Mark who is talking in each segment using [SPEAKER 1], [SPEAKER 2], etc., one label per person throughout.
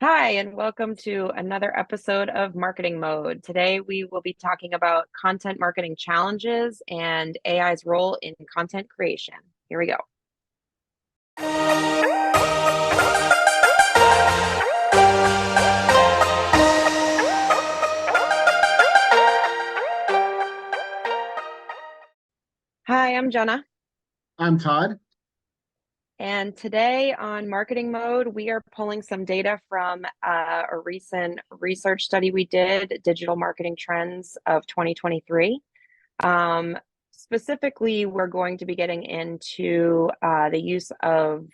[SPEAKER 1] Hi, and welcome to another episode of Marketing Mode. Today, we will be talking about content marketing challenges and AI's role in content creation. Here we go. Hi, I'm Jenna.
[SPEAKER 2] I'm Todd.
[SPEAKER 1] And today on Marketing Mode, we are pulling some data from a recent research study we did, Digital Marketing Trends of 2023. Specifically, we're going to be getting into the use of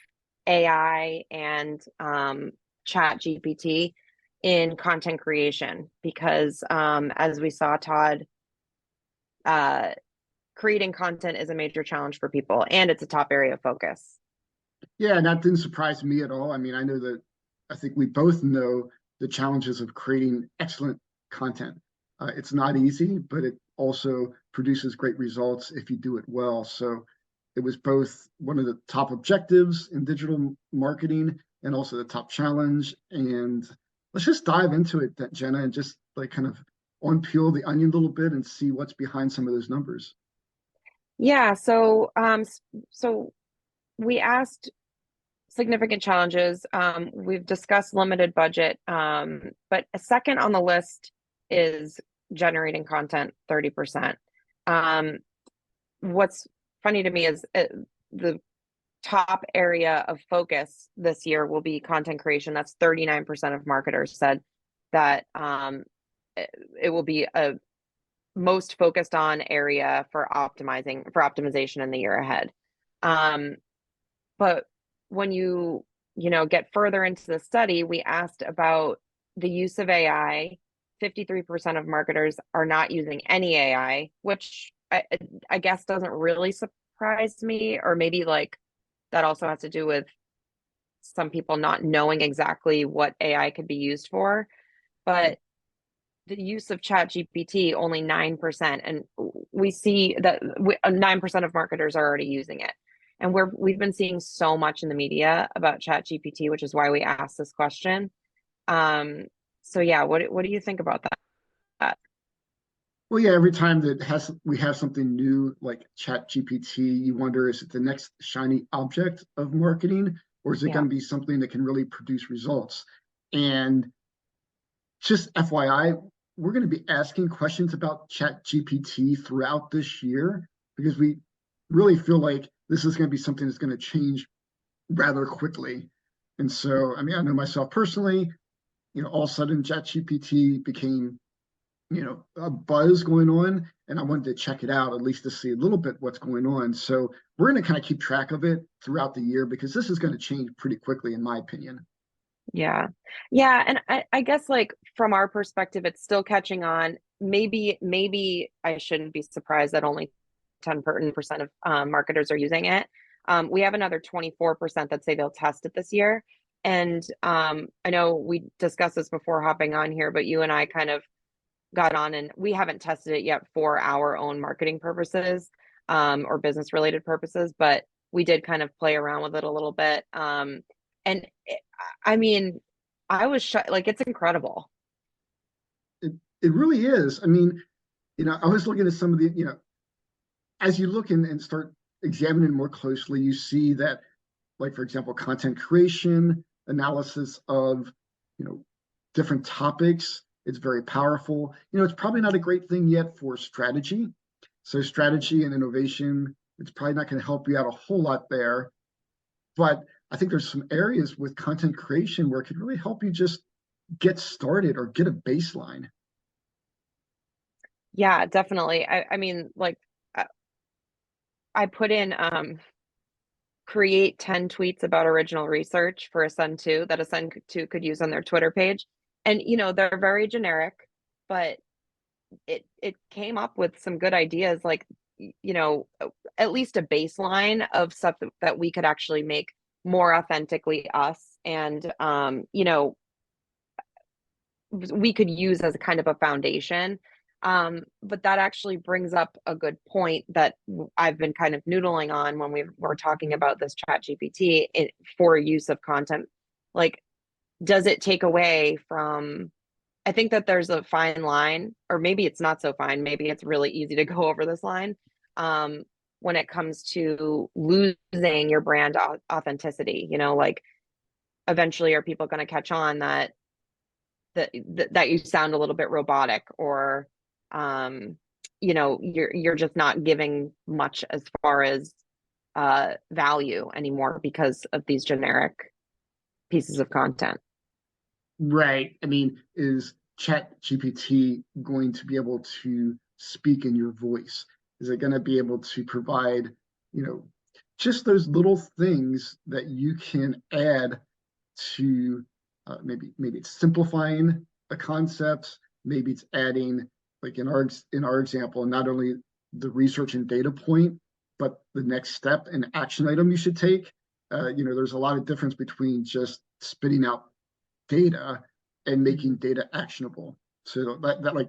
[SPEAKER 1] AI and ChatGPT in content creation because, as we saw, Todd, uh, creating content is a major challenge for people, and it's a top area of focus.
[SPEAKER 2] Yeah, and that didn't surprise me at all. I mean, I think we both know the challenges of creating excellent content. It's not easy, but it also produces great results if you do it well. So it was both one of the top objectives in digital marketing and also the top challenge. And let's just dive into it, Jenna, and just like kind of unpeel the onion a little bit and see what's behind some of those numbers.
[SPEAKER 1] Yeah, so we asked significant challenges. We've discussed limited budget, but a second on the list is generating content 30%. What's funny to me is the top area of focus this year will be content creation. That's 39% of marketers said that it will be a most focused on area for optimization in the year ahead. But when you get further into the study, we asked about the use of AI. 53% of marketers are not using any AI, which I guess doesn't really surprise me, or maybe like that also has to do with some people not knowing exactly what AI could be used for. But the use of ChatGPT, only 9%, and we see that 9% of marketers are already using it. And we've been seeing so much in the media about ChatGPT, which is why we asked this question. So yeah, what do you think about that?
[SPEAKER 2] Well, yeah, every time we have something new like Chat GPT, you wonder, is it the next shiny object of marketing, or is it
[SPEAKER 1] Yeah.
[SPEAKER 2] going to be something that can really produce results? And just FYI, we're going to be asking questions about Chat GPT throughout this year because we really feel like this is going to be something that's going to change rather quickly. And so, I mean, I know myself personally, all of a sudden Chat GPT became a buzz going on, and I wanted to check it out at least to see a little bit what's going on. So we're going to kind of keep track of it throughout the year because this is going to change pretty quickly, in my opinion.
[SPEAKER 1] Yeah. Yeah. And I guess like from our perspective, it's still catching on. Maybe I shouldn't be surprised that only 10% of marketers are using it. We have another 24% that say they'll test it this year. And I know we discussed this before hopping on here, but you and I kind of got on and we haven't tested it yet for our own marketing purposes, or business related purposes, but we did kind of play around with it a little bit. And I mean, I was like, it's incredible.
[SPEAKER 2] It really is. I mean, I was looking at some of the, as you look and start examining more closely, you see that, like, for example, content creation, analysis of, different topics. It's very powerful. It's probably not a great thing yet for strategy. So strategy and innovation, it's probably not going to help you out a whole lot there. But I think there's some areas with content creation where it could really help you just get started or get a baseline.
[SPEAKER 1] Yeah, definitely. I mean, like uh, I put in create 10 tweets about original research for a Sun 2 that a Sun 2 could use on their Twitter page. And they're very generic, but it came up with some good ideas, like at least a baseline of stuff that we could actually make more authentically us, and we could use as a kind of a foundation. But that actually brings up a good point that I've been kind of noodling on when we were talking about this Chat GPT for use of content. Like, does it take away from, I think that there's a fine line, or maybe it's not so fine. Maybe it's really easy to go over this line um, when it comes to losing your brand authenticity. Like eventually, are people going to catch on that you sound a little bit robotic, or you're just not giving much as far as value anymore because of these generic pieces of content.
[SPEAKER 2] Right. I mean, is ChatGPT going to be able to speak in your voice? Is it going to be able to provide, you know, just those little things that you can add to maybe it's simplifying a concept, maybe it's adding, like in our example, not only the research and data point, but the next step and action item you should take. There's a lot of difference between just spitting out data and making data actionable. So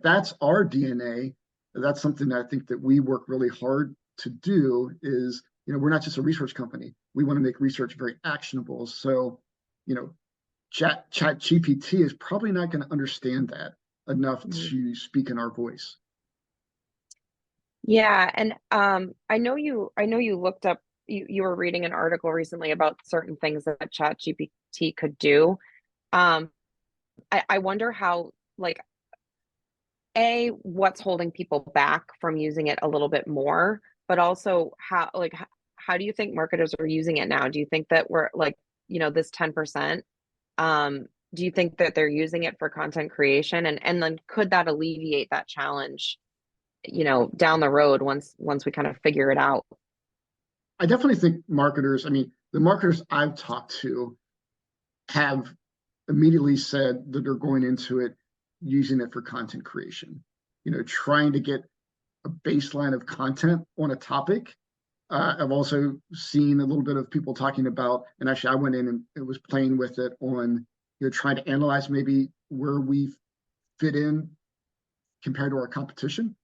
[SPEAKER 2] that's our DNA. That's something that I think that we work really hard to do is, we're not just a research company. We want to make research very actionable. So, you know, chat GPT is probably not going to understand that enough to speak in our voice.
[SPEAKER 1] Yeah, and I know you looked up, you were reading an article recently about certain things that ChatGPT could do. Um, I wonder how, like, what's holding people back from using it a little bit more, but also how do you think marketers are using it now? Do you think that we're like, this 10%, do you think that they're using it for content creation, and then could that alleviate that challenge, down the road once we kind of figure it out?
[SPEAKER 2] I definitely think marketers, I mean, the marketers I've talked to have immediately said that they're going into it using it for content creation, trying to get a baseline of content on a topic. I've also seen a little bit of people talking about, and actually I went in and it was playing with it on, trying to analyze maybe where we fit in compared to our competition.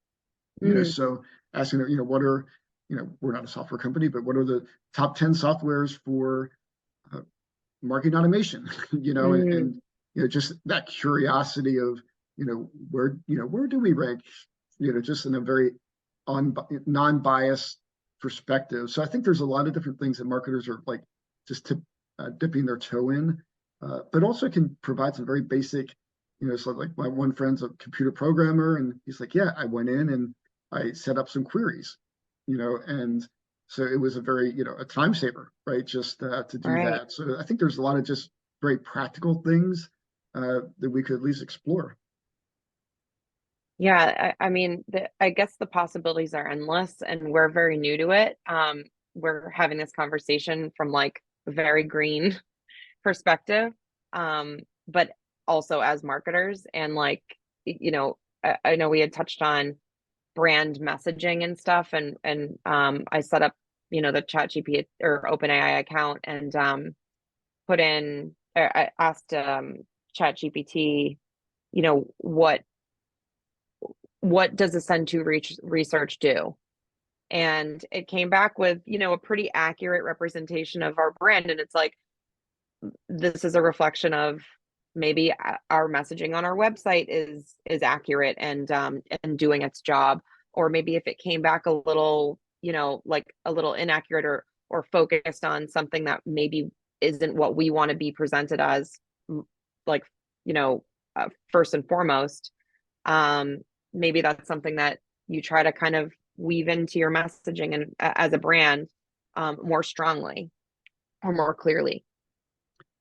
[SPEAKER 2] So asking, what are, we're not a software company, but what are the top 10 softwares for marketing automation? And just that curiosity of, where do we rank, just in a very non-biased perspective. So I think there's a lot of different things that marketers are like just dipping their toe in, but also can provide some very basic, so like my one friend's a computer programmer and he's like, yeah, I went in and I set up some queries, and so it was a very, a time saver, right? Just to do
[SPEAKER 1] Right.
[SPEAKER 2] that. So I think there's a lot of just very practical things that we could at least explore.
[SPEAKER 1] Yeah, I mean, I guess the possibilities are endless, and we're very new to it. We're having this conversation from like a very green perspective, but also as marketers, and like, I know we had touched on brand messaging and stuff, and I set up, the ChatGPT or OpenAI account, and put in, I asked ChatGPT, what does Ascend to research do? And it came back with, a pretty accurate representation of our brand. And it's like, this is a reflection of maybe our messaging on our website is accurate and doing its job. Or maybe if it came back a little, like a little inaccurate, or focused on something that maybe isn't what we want to be presented as, like, first and foremost, um, maybe that's something that you try to kind of weave into your messaging and as a brand, more strongly or more clearly.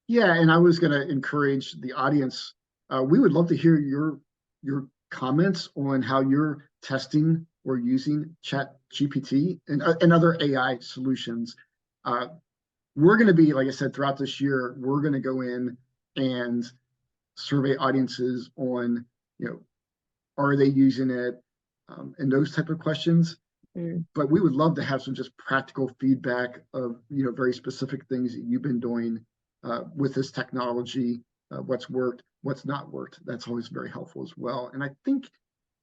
[SPEAKER 2] Yeah, and I was going to encourage the audience. We would love to hear your comments on how you're testing or using Chat GPT and other AI solutions. We're going to be, like I said, throughout this year, we're going to go in and survey audiences on, are they using it, and those type of questions. But we would love to have some just practical feedback of, very specific things that you've been doing with this technology, what's worked, what's not worked. That's always very helpful as well. And I think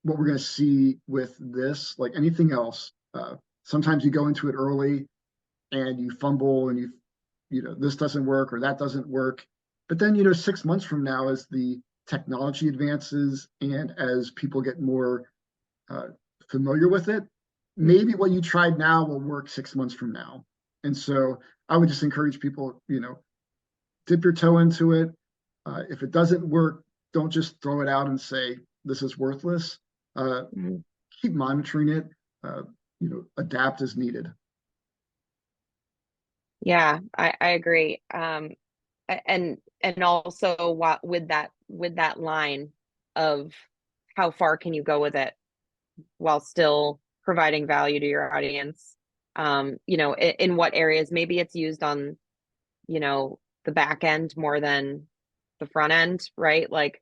[SPEAKER 2] what we're going to see with this, like anything else, sometimes you go into it early and you fumble and this doesn't work or that doesn't work. But then, you know, 6 months from now, as the technology advances and as people get more uh, familiar with it, maybe what you tried now will work 6 months from now. And so I would just encourage people, you know, dip your toe into it. If it doesn't work, don't just throw it out and say this is worthless. Uh,
[SPEAKER 1] Mhm.
[SPEAKER 2] Keep monitoring it. You know, adapt as needed.
[SPEAKER 1] Yeah, I agree. And also what with that line of how far can you go with it while still providing value to your audience? You know, in what areas maybe it's used on, you know, the back end more than the front end, right? Like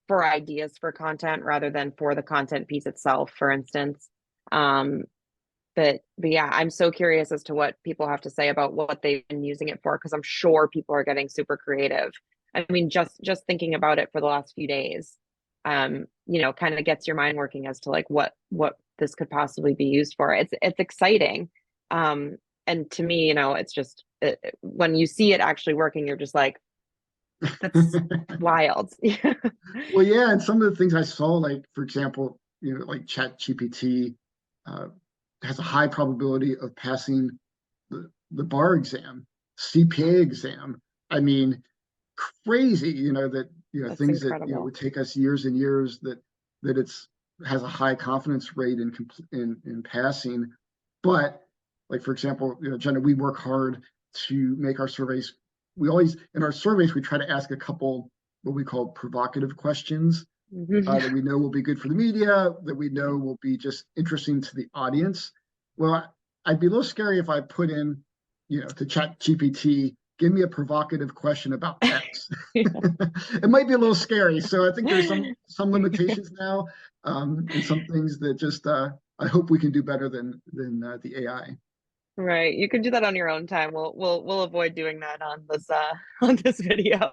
[SPEAKER 1] for ideas for content rather than for the content piece itself, for instance. Um, but yeah, I'm so curious as to what people have to say about what they've been using it for, because I'm sure people are getting super creative. I mean, just thinking about it for the last few days, you know, kind of gets your mind working as to like what this could possibly be used for. It's exciting. Um, and to me, you know, it's just when you see it actually working, you're just like, that's wild.
[SPEAKER 2] Well, yeah, and some of the things I saw, like for example, you know, like ChatGPT uh, has a high probability of passing the bar exam, CPA exam. I mean, crazy, you know, that you know
[SPEAKER 1] That's
[SPEAKER 2] things that you know
[SPEAKER 1] incredible.
[SPEAKER 2] would take us years and years that it's has a high confidence rate in passing. But like for example, you know, Jenna, we work hard to make our surveys. We always in our surveys we try to ask a couple what we call provocative questions
[SPEAKER 1] Mhm.
[SPEAKER 2] that we know will be good for the media, that we know will be just interesting to the audience. Well, I'd be a little scary if I put in, you know, to Chat GPT, give me a provocative question about X. It might be a little scary. So I think there's some limitations now, and some things that just I hope we can do better than the AI.
[SPEAKER 1] Right. You can do that on your own time. We'll avoid doing that on this on this video.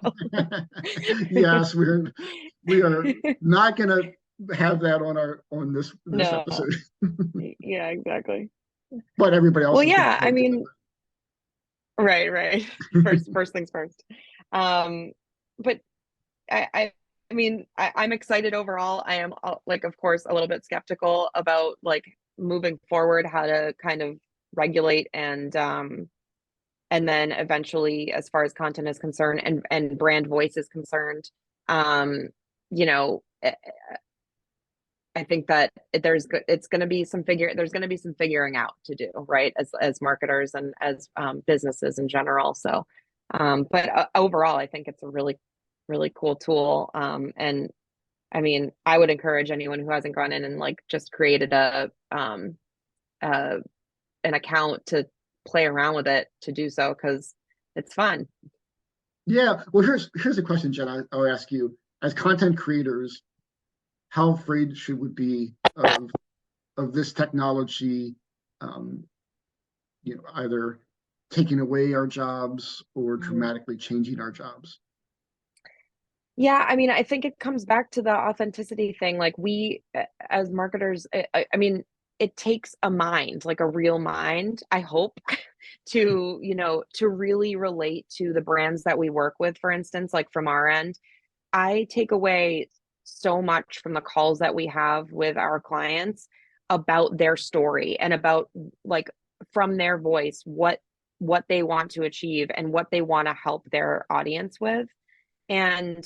[SPEAKER 2] Yes, we are not going to have that on our on this
[SPEAKER 1] No.
[SPEAKER 2] episode.
[SPEAKER 1] Yeah, exactly.
[SPEAKER 2] But everybody else
[SPEAKER 1] Well,
[SPEAKER 2] is going to
[SPEAKER 1] yeah,
[SPEAKER 2] try
[SPEAKER 1] I
[SPEAKER 2] to do
[SPEAKER 1] mean, right, right.
[SPEAKER 2] it.
[SPEAKER 1] First things first. Um, but I mean, I'm excited overall. I am like, of course, a little bit skeptical about like moving forward, how to kind of regulate and then eventually as far as content is concerned and brand voice is concerned, um you know, I think that it's going to be there's going to be some figuring out to do, right, as marketers and as businesses in general. So but overall I think it's a really cool tool. And I mean, I would encourage anyone who hasn't gone in and like just created uh an account to play around with it to do so, because it's fun.
[SPEAKER 2] Yeah. Well, here's a question, Jen. I'll ask you. As content creators, how afraid should we be of this technology, um, you know, either taking away our jobs or
[SPEAKER 1] Mhm.
[SPEAKER 2] dramatically changing our jobs?
[SPEAKER 1] Yeah, I mean, I think it comes back to the authenticity thing. Like as marketers, I mean, it takes a mind, like a real mind, I hope, to, you know, to really relate to the brands that we work with, for instance, like from our end. I take away so much from the calls that we have with our clients about their story and about like from their voice what they want to achieve and what they want to help their audience with. And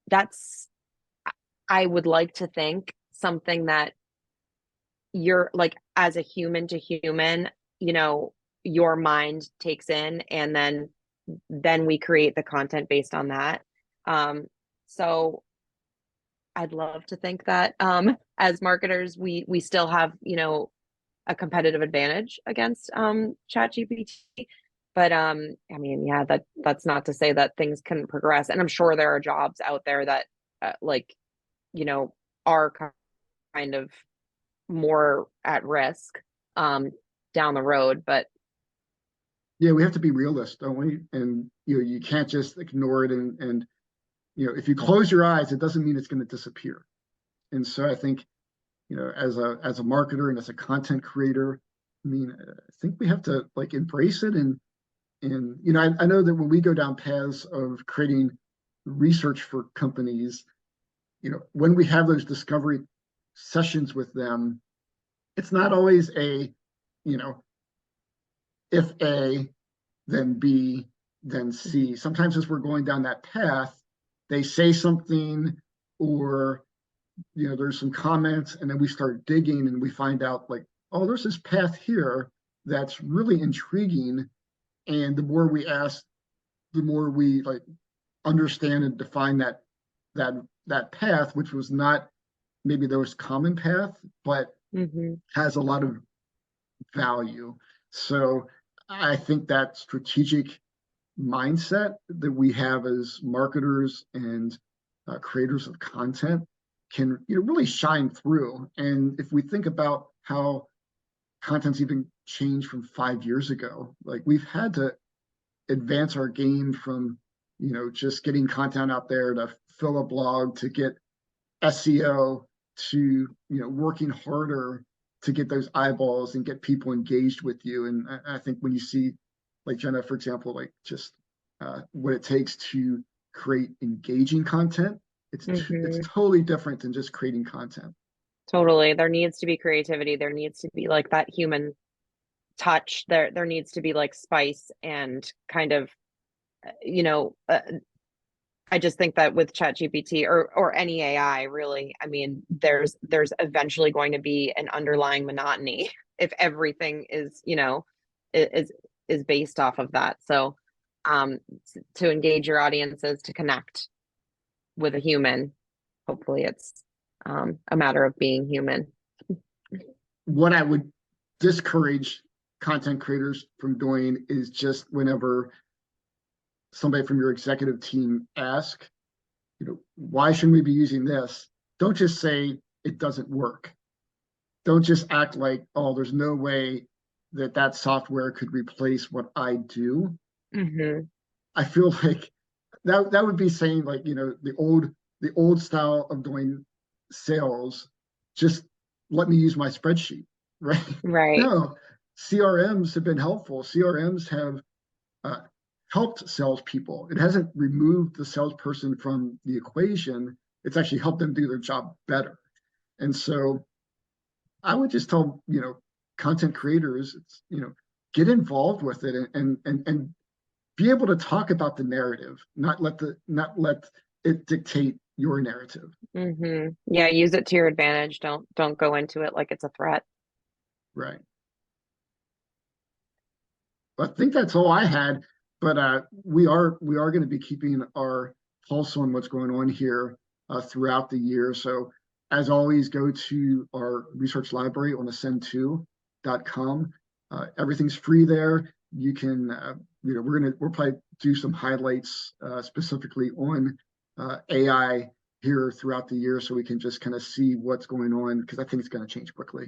[SPEAKER 1] that's, I would like to think, something that you're like as a human to human, you know, your mind takes in, and then we create the content based on that. So I'd love to think that as marketers, we still have, you know, a competitive advantage against ChatGPT. But I mean, yeah, that's not to say that things can progress. And I'm sure there are jobs out there that like, you know, are kind of more at risk um down the road. But
[SPEAKER 2] Yeah, we have to be realists, don't we? And you know, you can't just ignore it. And you know, if you close your eyes, it doesn't mean it's going to disappear. And so I think, you know, as a marketer and as a content creator, I mean, I think we have to like embrace it And I know that when we go down paths of creating research for companies, when we have those discovery sessions with them, it's not always you know, if A, then B, then C. Sometimes as we're going down that path, they say something, or there's some comments, and then we start digging and we find out like, oh, there's this path here that's really intriguing. And the more we ask, the more we like understand and define that path, which was not maybe there was common path, but has a lot of value. So I think that strategic mindset that we have as marketers and creators of content can really shine through. And if we think about how content's even changed from 5 years ago, like we've had to advance our game from just getting content out there to fill a blog, to get SEO, to working harder to get those eyeballs and get people engaged with you. And I think when you see like Jenna, for example, like just what it takes to create engaging content, it's totally different than just creating content.
[SPEAKER 1] Totally. There needs to be creativity. There needs to be like that human touch. There needs to be like spice and kind of, I just think that with ChatGPT or any AI, really, I mean, there's eventually going to be an underlying monotony if everything is, is based off of that. So, to engage your audiences, to connect with a human, hopefully it's a matter of being human.
[SPEAKER 2] What I would discourage content creators from doing is just whenever somebody from your executive team asks, why shouldn't we be using this? Don't just say it doesn't work. Don't just act like, oh, there's no way that software could replace what I do. I feel like that would be saying like, the old style of doing sales, just let me use my spreadsheet, right?
[SPEAKER 1] Right.
[SPEAKER 2] No, CRMs have been helpful. CRMs have helped salespeople. It hasn't removed the salesperson from the equation. It's actually helped them do their job better. And so I would just tell, content creators, get involved with it and be able to talk about the narrative, not let it dictate your narrative.
[SPEAKER 1] Yeah, use it to your advantage. Don't go into it like it's a threat.
[SPEAKER 2] Right. I think that's all I had, but we are going to be keeping our pulse on what's going on here throughout the year. So as always, go to our research library on ascend2.com. Everything's free there. You can, we'll probably do some highlights specifically on AI here throughout the year, so we can just kind of see what's going on, because I think it's going to change quickly.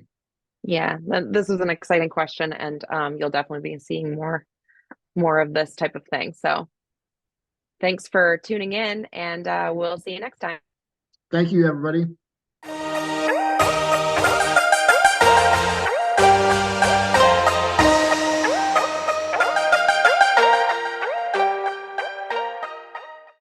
[SPEAKER 1] Yeah, this is an exciting question, and you'll definitely be seeing more of this type of thing. So thanks for tuning in, and we'll see you next time.
[SPEAKER 2] Thank you, everybody.